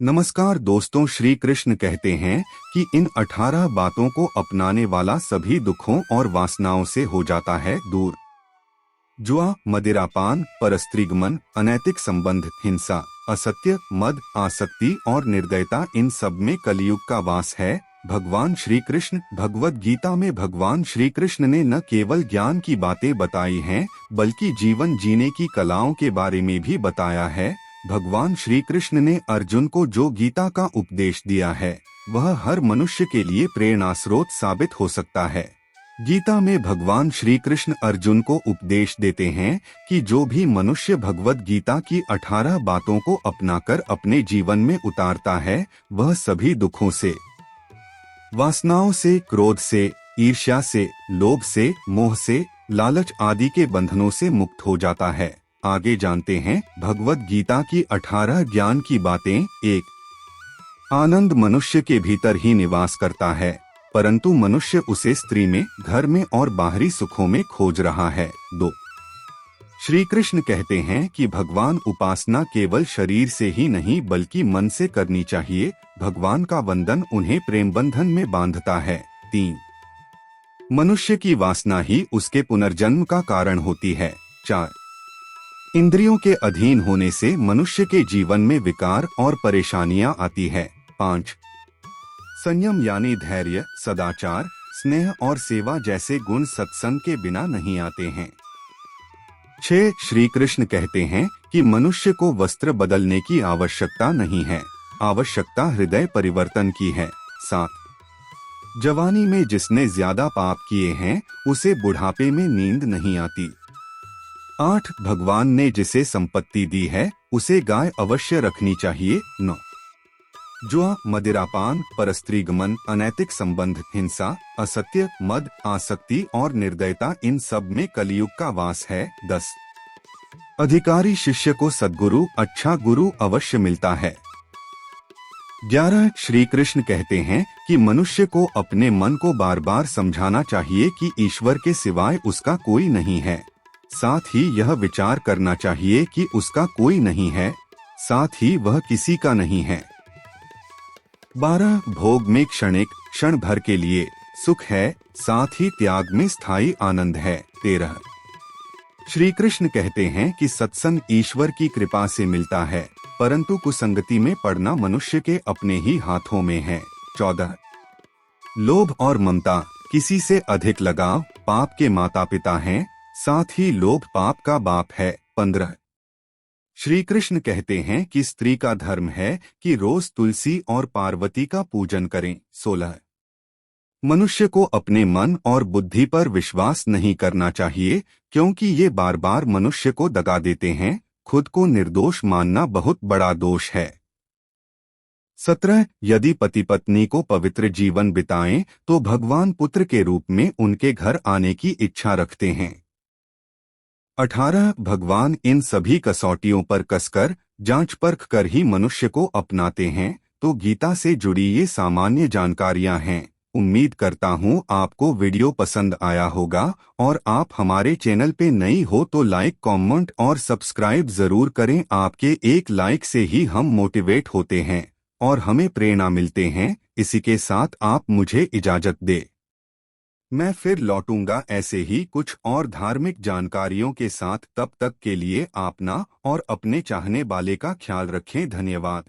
नमस्कार दोस्तों, श्री कृष्ण कहते हैं कि इन 18 बातों को अपनाने वाला सभी दुखों और वासनाओं से हो जाता है दूर। जुआ, मदिरापान, परस्त्रीगमन, अनैतिक संबंध, हिंसा, असत्य, मद, आसक्ति और निर्दयता, इन सब में कलयुग का वास है। भगवान श्री कृष्ण भगवद गीता में भगवान श्री कृष्ण ने न केवल ज्ञान की बातें बताई हैं, बल्कि जीवन जीने की कलाओं के बारे में भी बताया है। भगवान श्री कृष्ण ने अर्जुन को जो गीता का उपदेश दिया है, वह हर मनुष्य के लिए प्रेरणा स्रोत साबित हो सकता है। गीता में भगवान श्री कृष्ण अर्जुन को उपदेश देते हैं कि जो भी मनुष्य भगवद गीता की 18 बातों को अपनाकर अपने जीवन में उतारता है, वह सभी दुखों से, वासनाओं से, क्रोध से, ईर्ष्या से, लोभ से, मोह से, लालच आदि के बंधनों से मुक्त हो जाता है। आगे जानते हैं भगवद गीता की 18 ज्ञान की बातें। 1. आनंद मनुष्य के भीतर ही निवास करता है, परंतु मनुष्य उसे स्त्री में, घर में और बाहरी सुखों में खोज रहा है। 2. श्री कृष्ण कहते हैं कि भगवान उपासना केवल शरीर से ही नहीं बल्कि मन से करनी चाहिए। भगवान का वंदन उन्हें प्रेम बंधन में बांधता है। 3. मनुष्य की वासना ही उसके पुनर्जन्म का कारण होती है। 4. इंद्रियों के अधीन होने से मनुष्य के जीवन में विकार और परेशानियां आती है। 5. संयम यानी धैर्य, सदाचार, स्नेह और सेवा जैसे गुण सत्संग के बिना नहीं आते हैं। 6. श्री कृष्ण कहते हैं कि मनुष्य को वस्त्र बदलने की आवश्यकता नहीं है, आवश्यकता हृदय परिवर्तन की है। 7. जवानी में जिसने ज्यादा पाप किए हैं, उसे बुढ़ापे में नींद नहीं आती। 8. भगवान ने जिसे संपत्ति दी है, उसे गाय अवश्य रखनी चाहिए। 9. जुआ, मदिरापान, परस्त्रीगमन, अनैतिक संबंध, हिंसा, असत्य, मद, आसक्ति और निर्दयता, इन सब में कलयुग का वास है। 10. अधिकारी शिष्य को सद्गुरु, अच्छा गुरु अवश्य मिलता है। 11. श्री कृष्ण कहते हैं कि मनुष्य को अपने मन को बार बार समझाना चाहिए कि ईश्वर के सिवाय उसका कोई नहीं है। साथ ही यह विचार करना चाहिए कि उसका कोई नहीं है, साथ ही वह किसी का नहीं है। 12. भोग में क्षणिक, क्षण भर के लिए सुख है, साथ ही त्याग में स्थायी आनंद है। 13. श्री कृष्ण कहते हैं कि सत्संग ईश्वर की कृपा से मिलता है, परंतु कुसंगति में पड़ना मनुष्य के अपने ही हाथों में है। 14. लोभ और ममता, किसी से अधिक लगाव, पाप के माता पिता हैं, साथ ही लोभ पाप का बाप है। 15. श्री कृष्ण कहते हैं कि स्त्री का धर्म है कि रोज तुलसी और पार्वती का पूजन करें। 16. मनुष्य को अपने मन और बुद्धि पर विश्वास नहीं करना चाहिए, क्योंकि ये बार बार मनुष्य को दगा देते हैं। खुद को निर्दोष मानना बहुत बड़ा दोष है। 17. यदि पति पत्नी को पवित्र जीवन बिताएं, तो भगवान पुत्र के रूप में उनके घर आने की इच्छा रखते हैं। 18. भगवान इन सभी कसौटियों पर कसकर, जांच परख कर ही मनुष्य को अपनाते हैं। तो गीता से जुड़ी ये सामान्य जानकारियां हैं। उम्मीद करता हूं आपको वीडियो पसंद आया होगा, और आप हमारे चैनल पे नई हो तो लाइक, कमेंट और सब्सक्राइब जरूर करें। आपके एक लाइक से ही हम मोटिवेट होते हैं और हमें प्रेरणा मिलते हैं। इसी के साथ आप मुझे इजाजत दे, मैं फिर लौटूंगा ऐसे ही कुछ और धार्मिक जानकारियों के साथ। तब तक के लिए अपना और अपने चाहने वाले का ख्याल रखें। धन्यवाद।